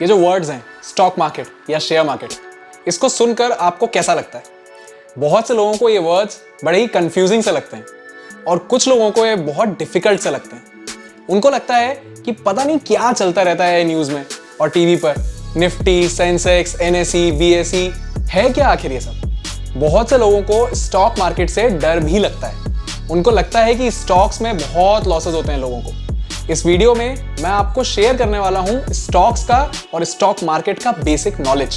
ये जो वर्ड्स हैं स्टॉक मार्केट या शेयर मार्केट, इसको सुनकर आपको कैसा लगता है? बहुत से लोगों को ये वर्ड्स बड़े ही कंफ्यूजिंग से लगते हैं और कुछ लोगों को ये बहुत डिफिकल्ट से लगते हैं। उनको लगता है कि पता नहीं क्या चलता रहता है न्यूज़ में और टीवी पर, निफ्टी, सेंसेक्स, एनएसई, बीएसई, है क्या आखिर ये सब। बहुत से लोगों को स्टॉक मार्केट से डर भी लगता है। उनको लगता है कि स्टॉक्स में बहुत लॉसेस होते हैं लोगों को। इस वीडियो में मैं आपको शेयर करने वाला हूं स्टॉक्स का और स्टॉक मार्केट का बेसिक नॉलेज।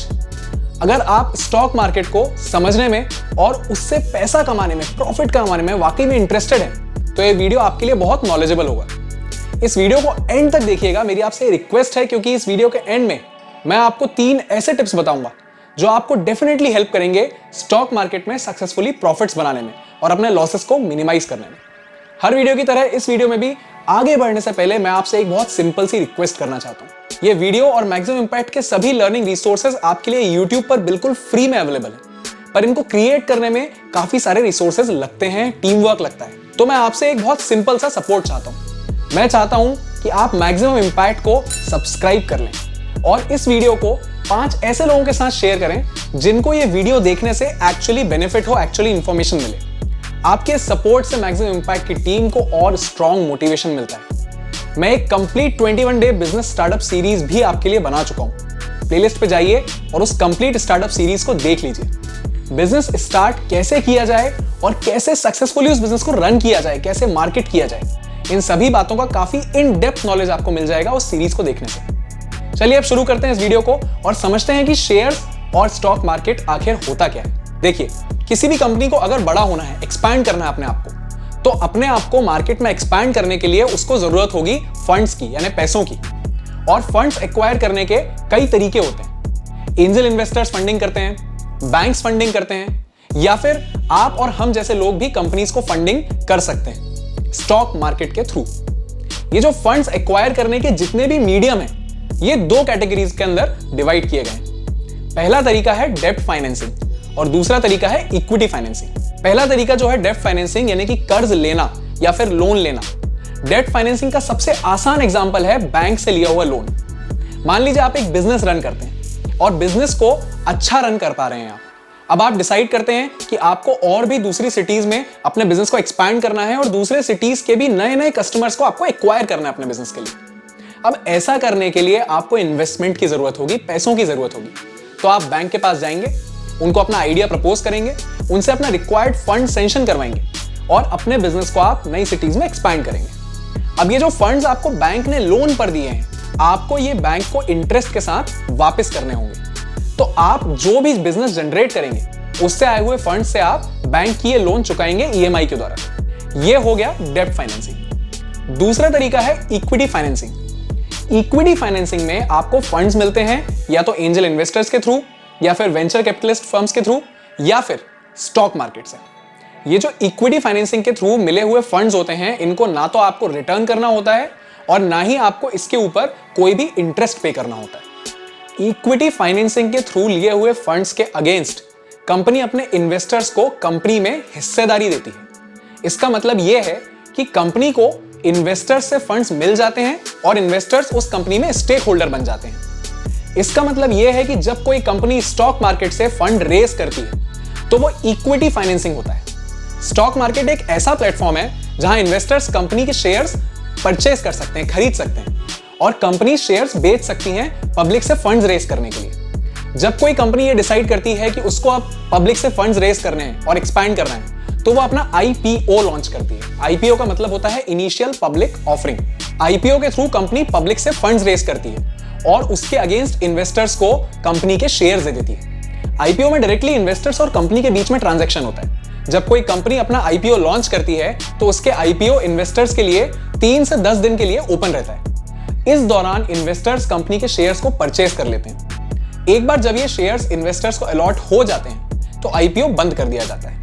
अगर आप स्टॉक मार्केट को समझने में और उससे पैसा कमाने में, प्रॉफिट कमाने में वाकई में इंटरेस्टेड हैं, तो ये वीडियो आपके लिए बहुत नॉलेजेबल होगा। इस वीडियो को एंड तक देखिएगा, मेरी आपसे रिक्वेस्ट है, क्योंकि इस वीडियो के एंड में मैं आपको 3 ऐसे टिप्स बताऊंगा जो आपको डेफिनेटली हेल्प करेंगे स्टॉक मार्केट में सक्सेसफुली प्रॉफिट्स बनाने में और अपने लॉसेस को मिनिमाइज करने में। हर वीडियो की तरह इस वीडियो में भी आगे बढ़ने से पहले मैं आपसे एक बहुत सिंपल सी रिक्वेस्ट करना चाहता हूं। ये वीडियो और मैक्सिमम इंपैक्ट के सभी लर्निंग रिसोर्सेज आपके लिए यूट्यूब पर बिल्कुल फ्री में अवेलेबल है, पर इनको क्रिएट करने में काफी सारे रिसोर्सेज लगते हैं, टीम वर्क लगता है। तो मैं आपसे एक बहुत सिंपल सा सपोर्ट चाहता हूं। मैं चाहता हूं कि आप मैक्सिमम इंपैक्ट को सब्सक्राइब कर लें और इस वीडियो को 5 ऐसे लोगों के साथ शेयर करें जिनको ये वीडियो देखने से एक्चुअली बेनिफिट हो, एक्चुअली इंफॉर्मेशन मिले। आपके सपोर्ट से मैक्सिमम इंपैक्ट की टीम को और स्ट्रॉन्ग मोटिवेशन मिलता है। मैं एक complete 21 day business startup series भी आपके लिए बना चुका हूं। प्लेलिस्ट पे जाइए और उस कंप्लीट स्टार्टअप सीरीज को देख लीजिए। बिजनेस स्टार्ट कैसे किया जाए और कैसे सक्सेसफुली उस बिजनेस को रन किया जाए, कैसे मार्केट किया जाए, इन सभी बातों का काफी इन डेप्थ नॉलेज आपको मिल जाएगा उस सीरीज को देखने से। चलिए अब शुरू करते हैं इस वीडियो को और समझते हैं कि शेयर्स और स्टॉक मार्केट आखिर होता क्या है। देखिए, किसी भी कंपनी को अगर बड़ा होना है, एक्सपैंड करना है अपने आप को, तो अपने आप को मार्केट में एक्सपैंड करने के लिए उसको जरूरत होगी फंड्स की, यानी पैसों की। और फंड्स एक्वायर करने के कई तरीके होते हैं। एंजल इन्वेस्टर्स फंडिंग करते हैं, बैंक्स फंडिंग करते हैं, या फिर आप और हम जैसे लोग भी कंपनीज को फंडिंग कर सकते हैं स्टॉक मार्केट के थ्रू। ये जो फंड्स एक्वायर करने के जितने भी मीडियम हैं, ये 2 कैटेगरीज के अंदर डिवाइड किए गए। पहला तरीका है डेब्ट फाइनेंसिंग और दूसरा तरीका है इक्विटी फाइनेंसिंग। पहला तरीका जो है डेब्ट फाइनेंसिंग, यानी कि कर्ज लेना या फिर लोन लेना। डेब्ट फाइनेंसिंग का सबसे आसान एग्जांपल है बैंक से लिया हुआ लोन। मान लीजिए आप एक बिजनेस रन करते हैं और बिजनेस को अच्छा रन कर पा रहे हैं आप। अब आप डिसाइड करते हैं कि आपको और भी दूसरी सिटीज में अपने बिजनेस को एक्सपैंड करना है और दूसरे सिटीज के भी नए कस्टमर्स को आपको एक्वायर करना है अपने बिजनेस के लिए। अब ऐसा करने के लिए आपको इन्वेस्टमेंट की जरूरत होगी, पैसों की जरूरत होगी। तो आप बैंक के पास जाएंगे, उनको अपना आइडिया प्रपोज करेंगे, उनसे अपना रिक्वायर्ड फंड सेंक्शन करवाएंगे और अपने बिजनेस को आप नई सिटीज में एक्सपैंड करेंगे। अब ये जो फंड्स आपको बैंक ने लोन पर दिए हैं, आपको ये बैंक को इंटरेस्ट के साथ वापस करने होंगे। तो आप जो भी बिजनेस जनरेट करेंगे, उससे आए हुए फंड से आप बैंक की ये लोन चुकाएंगे ईएमआई के द्वारा। ये हो गया डेब्ट फाइनेंसिंग। दूसरा तरीका है इक्विटी फाइनेंसिंग। इक्विटी फाइनेंसिंग में आपको फंड्स मिलते हैं या तो एंजल इन्वेस्टर्स के थ्रू, या फिर वेंचर कैपिटलिस्ट फर्म्स के थ्रू, या फिर स्टॉक मार्केट से। ये जो इक्विटी फाइनेंसिंग के थ्रू मिले हुए फंड्स होते हैं, इनको ना तो आपको रिटर्न करना होता है और ना ही आपको इसके ऊपर कोई भी इंटरेस्ट पे करना होता है। इक्विटी फाइनेंसिंग के थ्रू लिए हुए फंड्स के अगेंस्ट कंपनी अपने इन्वेस्टर्स को कंपनी में हिस्सेदारी देती है। इसका मतलब यह है कि कंपनी को इन्वेस्टर्स से फंड्स मिल जाते हैं और इन्वेस्टर्स उस कंपनी में स्टेक होल्डर बन जाते हैं। इसका मतलब यह है कि जब कोई कंपनी स्टॉक मार्केट से फंड रेज करती है तो वो इक्विटी फाइनेंसिंग होता है। स्टॉक मार्केट एक ऐसा प्लेटफॉर्म है जहां इन्वेस्टर्स कंपनी के शेयर्स परचेज कर सकते हैं, खरीद सकते हैं, और कंपनी शेयर्स बेच सकती हैं पब्लिक से फंड्स रेज करने के लिए। जब कोई कंपनी ये डिसाइड करती है कि उसको अब पब्लिक से फंड्स रेज करने हैं और एक्सपैंड करना है, तो वो अपना आईपीओ लॉन्च करती है। आईपीओ का मतलब होता है इनिशियल पब्लिक ऑफरिंग। आईपीओ के थ्रू कंपनी पब्लिक से फंड्स रेज करती है और उसके अगेंस्ट इन्वेस्टर्स को कंपनी के शेयर्स दे देती है। आईपीओ में डायरेक्टली इन्वेस्टर्स और कंपनी के बीच में ट्रांजैक्शन होता है। जब कोई कंपनी अपना आईपीओ लॉन्च करती है तो उसके आईपीओ इन्वेस्टर्स के लिए 3 से 10 दिन के लिए ओपन रहता है। इस दौरान इन्वेस्टर्स कंपनी के शेयर्स को परचेज कर लेते हैं। एक बार जब ये शेयर्स इन्वेस्टर्स को अलॉट हो जाते हैं तो आईपीओ बंद कर दिया जाता है।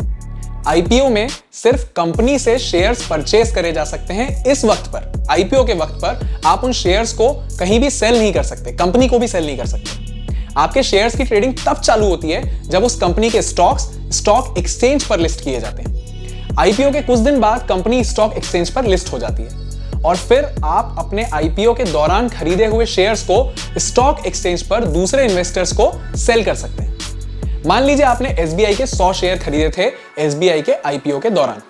आईपीओ में सिर्फ कंपनी से शेयर्स परचेज करे जा सकते हैं। इस वक्त पर, आईपीओ के वक्त पर, आप उन शेयर्स को कहीं भी सेल नहीं कर सकते, कंपनी को भी सेल नहीं कर सकते। आपके शेयर्स की ट्रेडिंग तब चालू होती है जब उस कंपनी के स्टॉक्स स्टॉक एक्सचेंज पर लिस्ट किए जाते हैं। आईपीओ के कुछ दिन बाद कंपनी स्टॉक एक्सचेंज पर लिस्ट हो जाती है और फिर आप अपने आईपीओ के दौरान खरीदे हुए शेयर्स को स्टॉक एक्सचेंज पर दूसरे इन्वेस्टर्स को सेल कर सकते हैं। मान लीजिए आपने एसबीआई के 100 शेयर खरीदे थे एसबीआई के आईपीओ के दौरान।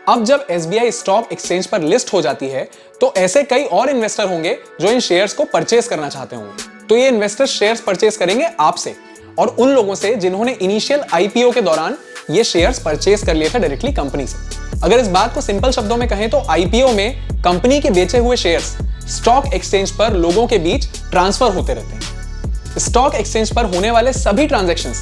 अब जब एसबीआई स्टॉक एक्सचेंज पर लिस्ट हो जाती है तो ऐसे कई और इन्वेस्टर होंगे जो इन शेयर्स को परचेस करना चाहते होंगे। तो ये इन्वेस्टर शेयर्स परचेस करेंगे आपसे और उन लोगों से जिन्होंने इनिशियल आईपीओ के दौरान ये शेयर्स परचेस कर लिए थे डायरेक्टली कंपनी से। अगर इस बात को सिंपल शब्दों में कहें तो आईपीओ में कंपनी के बेचे हुए शेयर्स स्टॉक एक्सचेंज पर लोगों के बीच ट्रांसफर होते रहते हैं। स्टॉक एक्सचेंज पर होने वाले सभी ट्रांजैक्शंस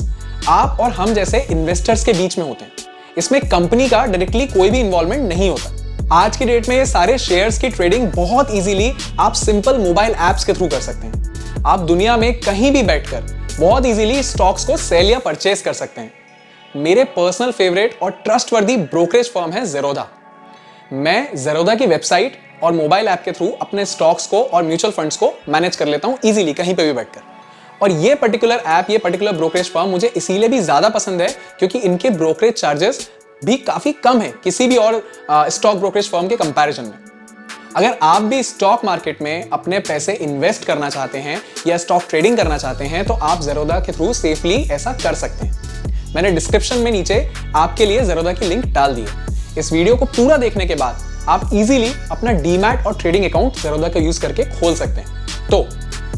आप और हम जैसे इन्वेस्टर्स के बीच में होते हैं। इसमें कंपनी का डायरेक्टली कोई भी इन्वॉल्वमेंट नहीं होता। आज की डेट में ये सारे शेयर्स की ट्रेडिंग बहुत इजीली आप सिंपल मोबाइल एप्स के थ्रू कर सकते हैं। आप दुनिया में कहीं भी बैठकर बहुत इजीली स्टॉक्स को सेल या परचेस कर सकते हैं। मेरे पर्सनल फेवरेट और ट्रस्टवर्दी ब्रोकरेज फर्म है ZERODHA। मैं ZERODHA की वेबसाइट और मोबाइल ऐप के थ्रू अपने स्टॉक्स को और म्यूचुअल फंड्स को मैनेज कर लेता हूं इजीली कहीं पे भी बैठकर। और ये पर्टिकुलर ऐप, ये पर्टिकुलर ब्रोकरेज फर्म मुझे इसीलिए भी ज्यादा पसंद है क्योंकि इनके ब्रोकरेज चार्जेस भी काफी कम है किसी भी और स्टॉक ब्रोकरेज फर्म के कंपैरिजन में। अगर आप भी स्टॉक मार्केट में अपने पैसे इन्वेस्ट करना चाहते हैं या स्टॉक ट्रेडिंग करना चाहते हैं तो आप ZERODHA के थ्रू सेफली ऐसा कर सकते हैं। मैंने डिस्क्रिप्शन में नीचे आपके लिए ZERODHA की लिंक डाल दी है। इस वीडियो को पूरा देखने के बाद आप इजीली अपना डीमैट और ट्रेडिंग अकाउंट ZERODHA का यूज करके खोल सकते हैं। तो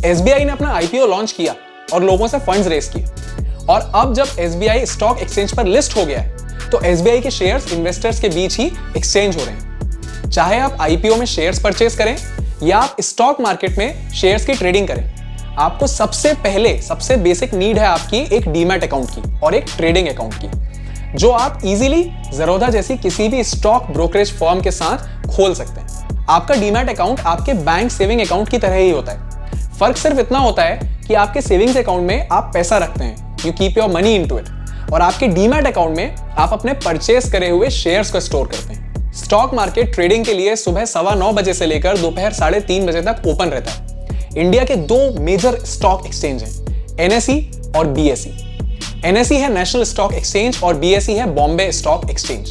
एसबीआई ने अपना आईपीओ लॉन्च किया और लोगों से फंड्स रेज किए और अब जब एसबीआई स्टॉक एक्सचेंज पर लिस्ट हो गया है तो एसबीआई के शेयर्स इन्वेस्टर्स के बीच ही एक्सचेंज हो रहे हैं। चाहे आप आईपीओ में शेयर्स परचेस करें या आप स्टॉक मार्केट में शेयर्स की ट्रेडिंग करें, आपको सबसे बेसिक नीड है आपकी एक डीमैट अकाउंट की और एक ट्रेडिंग अकाउंट की, जो आप इजीली ZERODHA जैसी किसी भी स्टॉक ब्रोकरेज फर्म के साथ खोल सकते हैं। आपका डीमैट अकाउंट आपके बैंक सेविंग अकाउंट की तरह ही होता है। फर्क सिर्फ इतना होता है कि आपके सेविंग्स अकाउंट में आप पैसा रखते हैं, you keep your money into it, और आपके डीमैट अकाउंट में आप अपने परचेस करे हुए शेयर्स को स्टोर करते हैं। स्टॉक मार्केट ट्रेडिंग के लिए सुबह 9:15 बजे से लेकर दोपहर 3:30 बजे तक ओपन रहता है। इंडिया के 2 मेजर स्टॉक एक्सचेंज हैं, NSE और BSE। NSE है नेशनल स्टॉक एक्सचेंज और BSE है बॉम्बे स्टॉक एक्सचेंज।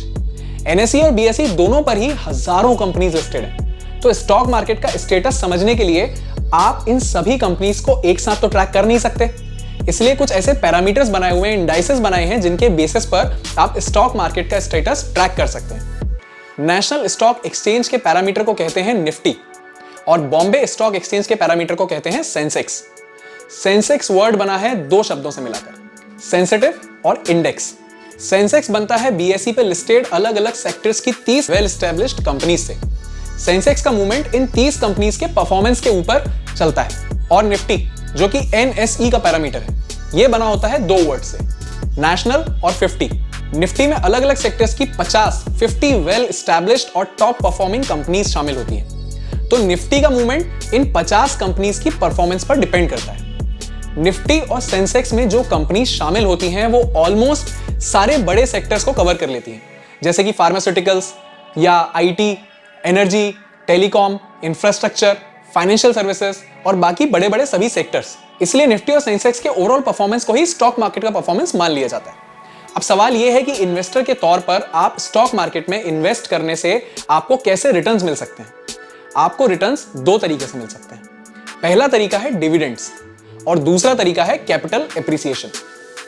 NSE और BSE दोनों पर ही हजारों कंपनीज लिस्टेड हैं। तो स्टॉक मार्केट का स्टेटस समझने के लिए आप इन सभी कंपनीज को एक साथ तो ट्रैक कर नहीं सकते, इसलिए कुछ ऐसे पैरामीटर्स बनाए हुए हैं, इंडाइसेस बनाए हैं जिनके बेसिस पर आप स्टॉक मार्केट का स्टेटस ट्रैक कर सकते हैं। नेशनल स्टॉक एक्सचेंज के पैरामीटर को कहते हैं निफ्टी और बॉम्बे स्टॉक एक्सचेंज के पैरामीटर को कहते हैं सेंसेक्स। सेंसेक्स वर्ड बना है 2 शब्दों से मिलाकर, सेंसिटिव और इंडेक्स। सेंसेक्स बनता है BSE पे लिस्टेड अलग अलग सेक्टर्स की 30 वेल एस्टेब्लिश्ड कंपनीज से। सेंसेक्स का मूवमेंट इन 30 कंपनीज के परफॉर्मेंस के ऊपर चलता है। और निफ्टी जो कि NSE का पैरामीटर है, ये बना होता है 2 वर्ड से, नेशनल और 50। निफ्टी में अलग अलग सेक्टर्स की 50 वेल एस्टैब्लिश्ड और टॉप परफॉर्मिंग कंपनीज शामिल होती हैं। तो निफ्टी का मूवमेंट इन 50 कंपनीज की परफॉर्मेंस पर डिपेंड करता है। निफ्टी और सेंसेक्स में जो कंपनीज शामिल होती हैं वो ऑलमोस्ट सारे बड़े सेक्टर्स को कवर कर लेती हैं, जैसे कि फार्मास्यूटिकल्स या IT, energy, telecom, infrastructure, financial services और बाकी बड़े बड़े सभी सेक्टर्स। इसलिए निफ्टी और सेंसेक्स के ओवरऑल परफॉर्मेंस को ही स्टॉक मार्केट का परफॉर्मेंस मान लिया जाता है। अब सवाल यह है कि इन्वेस्टर के तौर पर आप स्टॉक मार्केट में इन्वेस्ट करने से आपको कैसे रिटर्न्स मिल सकते हैं। आपको रिटर्न्स 2 तरीके से मिल सकते हैं। पहला तरीका है डिविडेंड्स और दूसरा तरीका है कैपिटल एप्रिसिएशन।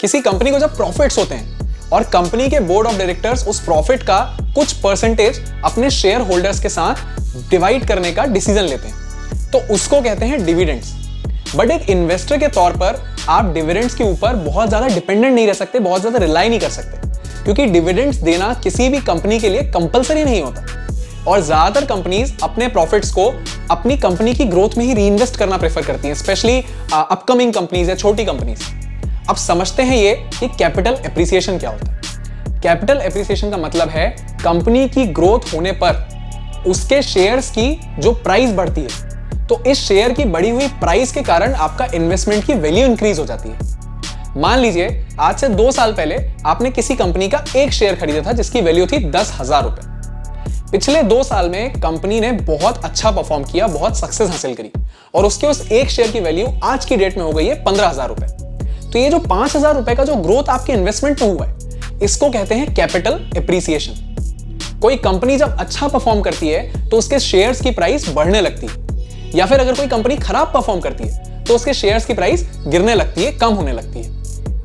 किसी कंपनी को जब प्रॉफिट्स होते हैं और कंपनी के बोर्ड ऑफ डायरेक्टर्स उस प्रॉफिट का कुछ परसेंटेज अपने शेयर होल्डर्स के साथ डिवाइड करने का डिसीजन लेते हैं, तो उसको कहते हैं डिविडेंड्स। बट एक इन्वेस्टर के तौर पर आप डिविडेंड्स के ऊपर बहुत ज्यादा डिपेंडेंट नहीं रह सकते, बहुत ज्यादा रिलाई नहीं कर सकते, क्योंकि डिविडेंड्स देना किसी भी कंपनी के लिए कंपलसरी नहीं होता। और ज्यादातर कंपनीज अपने प्रॉफिट्स को अपनी कंपनी की ग्रोथ में ही रीइन्वेस्ट करना प्रेफर करती हैं, स्पेशली अपकमिंग कंपनीज या छोटी कंपनीज। अब समझते हैं ये कि कैपिटल एप्रिसिएशन क्या होता है। कैपिटल एप्रिसिएशन का मतलब है कंपनी की ग्रोथ होने पर उसके शेयर्स की जो प्राइस बढ़ती है, तो इस शेयर की बढ़ी हुई प्राइस के कारण आपका इन्वेस्टमेंट की वैल्यू इंक्रीज हो जाती है। मान लीजिए आज से 2 साल पहले आपने किसी कंपनी का एक शेयर खरीदा था जिसकी वैल्यू थी 10,000 रुपए। पिछले 2 साल में कंपनी ने बहुत अच्छा परफॉर्म किया, बहुत सक्सेस हासिल करी और उसके उस एक शेयर की वैल्यू आज की डेट में हो गई है 15,000 रुपए। तो ये जो 5,000 रुपए का जो ग्रोथ आपके इन्वेस्टमेंट में हुआ है, इसको कहते हैं कैपिटल एप्रिसिएशन। कोई कंपनी जब अच्छा परफॉर्म करती है तो उसके शेयर्स की प्राइस बढ़ने लगती है, या फिर अगर कोई कंपनी खराब परफॉर्म करती है तो उसके शेयर्स की प्राइस गिरने लगती है, कम होने लगती है।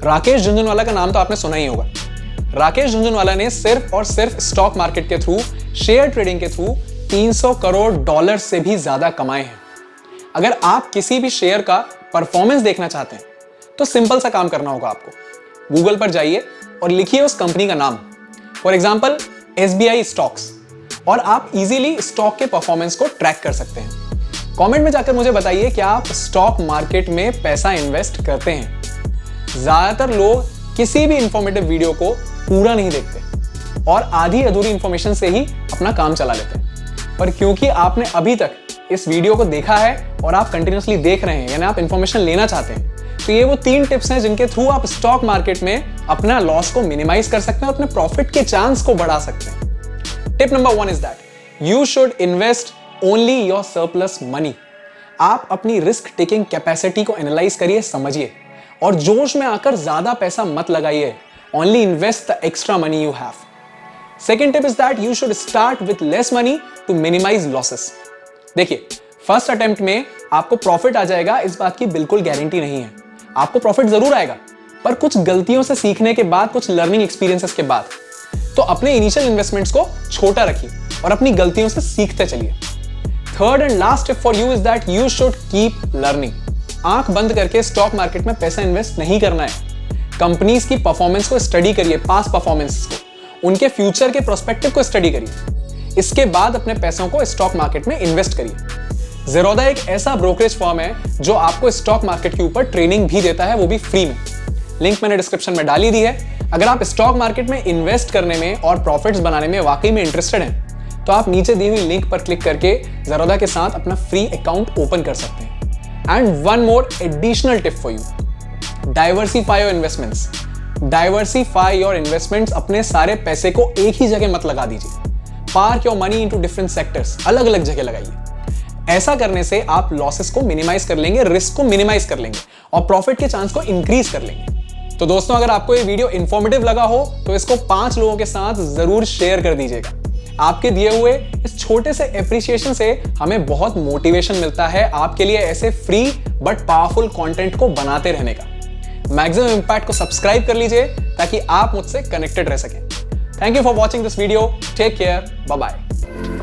राकेश झुनझुनवाला का नाम तो आपने सुना ही होगा। राकेश झुनझुनवाला ने सिर्फ और सिर्फ स्टॉक मार्केट के थ्रू, शेयर ट्रेडिंग के थ्रू 300 करोड़ डॉलर से भी ज्यादा कमाए हैं। अगर आप किसी भी शेयर का परफॉर्मेंस देखना चाहते हैं तो सिंपल सा काम करना होगा आपको। गूगल पर जाइए और लिखिए उस कंपनी का नाम, फॉर एग्जाम्पल SBI स्टॉक्स, और आप इजीली स्टॉक के परफॉर्मेंस को ट्रैक कर सकते हैं। कमेंट में जाकर मुझे बताइए कि आप स्टॉक मार्केट में पैसा इन्वेस्ट करते हैं। ज्यादातर लोग किसी भी इंफॉर्मेटिव वीडियो को पूरा नहीं देखते और आधी अधूरी इंफॉर्मेशन से ही अपना काम चला लेते हैं। पर क्योंकि आपने अभी तक इस वीडियो को देखा है और आप कंटिन्यूअसली देख रहे हैं, यानी आप इंफॉर्मेशन लेना चाहते हैं, तो ये वो 3 टिप्स हैं जिनके थ्रू आप स्टॉक मार्केट में अपना लॉस को मिनिमाइज कर सकते हैं और अपने प्रॉफिट के चांस को बढ़ा सकते हैं। Tip number 1 is that you should invest only your surplus money. आप अपनी रिस्क टेकिंग कैपेसिटी को एनालाइज करिए, समझिए, और जोश में आकर ज्यादा पैसा मत लगाइए। Only invest the extra money you have. Second tip is that you should start with less money to minimise losses. देखिए, फर्स्ट अटेम्प्ट में आपको प्रॉफिट आ जाएगा, इस बात की बिल्कुल गारंटी नहीं है। आपको प्रॉफिट जरूर आएगा, पर कुछ गलतियों से सीखने के बाद, कुछ लर्निंग एक्सपीरियंसेस के बाद। तो अपने इनिशियल इन्वेस्टमेंट्स को छोटा रखिए और अपनी गलतियों से सीखते चलिए। Third and last tip for you is that you should keep learning. आंख बंद करके स्टॉक मार्केट में पैसा इन्वेस्ट नहीं करना है। कंपनीज की परफॉर्मेंस को स्टडी करिए, पास्ट परफॉर्मेंस को, उनके फ्यूचर के प्रोस्पेक्टिव को स्टडी करिए। इसके बाद अपने पैसों को स्टॉक मार्केट में इन्वेस्ट करिए। ज़ेरोधा एक ऐसा ब्रोकरेज फर्म है जो आपको स्टॉक मार्केट के ऊपर ट्रेनिंग भी देता है, वो भी फ्री में। लिंक मैंने डिस्क्रिप्शन में डाली दी है। अगर आप स्टॉक मार्केट में इन्वेस्ट करने में और प्रॉफिट्स बनाने में वाकई में इंटरेस्टेड हैं तो आप नीचे दी हुई लिंक पर क्लिक करके ज़ेरोधा के साथ अपना फ्री अकाउंट ओपन कर सकते हैं। And one more additional tip for you, diversify your investments. Diversify your investments. अपने सारे पैसे को एक ही जगह मत लगा दीजिए। Park your money into different sectors, अलग अलग जगह लगाइए। ऐसा करने से आप लॉसेस को मिनिमाइज कर लेंगे, रिस्क को मिनिमाइज कर लेंगे और प्रॉफिट के चांस को इंक्रीज कर लेंगे। तो दोस्तों, अगर आपको ये वीडियो इंफॉर्मेटिव लगा हो तो इसको 5 लोगों के साथ जरूर शेयर कर दीजिएगा। आपके दिए हुए इस छोटे से एप्रिसिएशन से हमें बहुत मोटिवेशन मिलता है आपके लिए ऐसे फ्री बट पावरफुल कंटेंट को बनाते रहने का। मैक्सिमम इंपैक्ट को सब्सक्राइब कर लीजिए ताकि आप मुझसे कनेक्टेड रह सकें। Thank you for watching this video. Take care, bye bye.